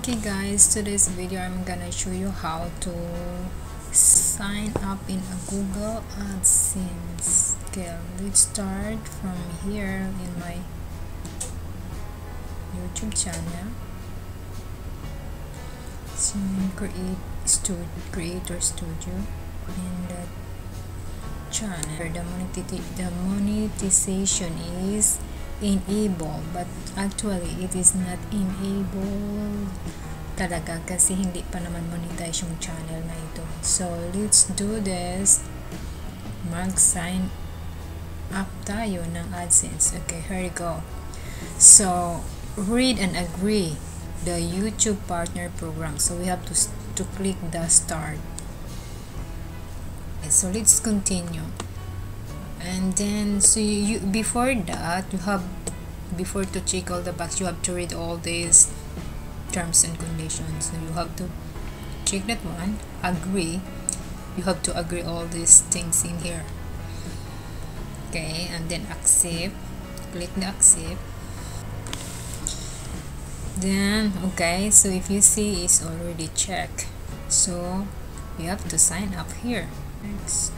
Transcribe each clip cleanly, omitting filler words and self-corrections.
Okay guys, today's video I'm gonna show you how to sign up in a Google Adsense. Okay, let's start from here in my YouTube channel. So Creator Studio in that channel. The monetization is enable, but actually it is not enabled talaga kasi hindi pa naman monetize yung channel na ito. So let's do this. Mag-sign up tayo ng AdSense. Okay, here we go. So read and agree the YouTube partner program. So we have to click the start. Okay, so let's continue. And then so you before that you have to check all the box, you have to read all these terms and conditions. So you have to check that one, agree. You have to agree all these things in here. Okay, and then accept. Click the accept. Then okay, so if you see it's already checked, so you have to sign up here. Next.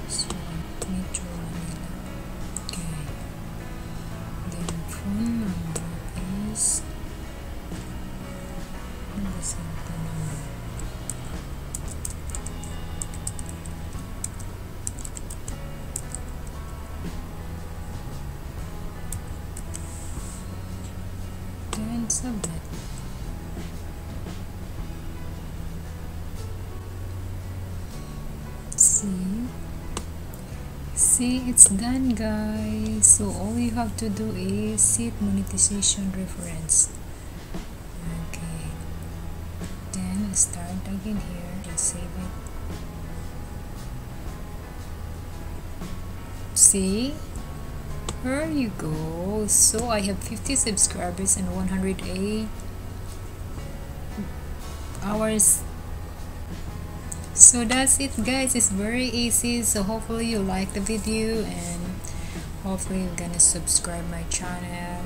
So Metro Manila. Okay. Then phone number is then submit. See, it's done guys. So all you have to do is set monetization reference. Okay, then start again here, just save it. See, here you go. So I have 50 subscribers and 108 hours. So that's it guys, it's very easy. So hopefully you like the video and hopefully you're gonna subscribe my channel.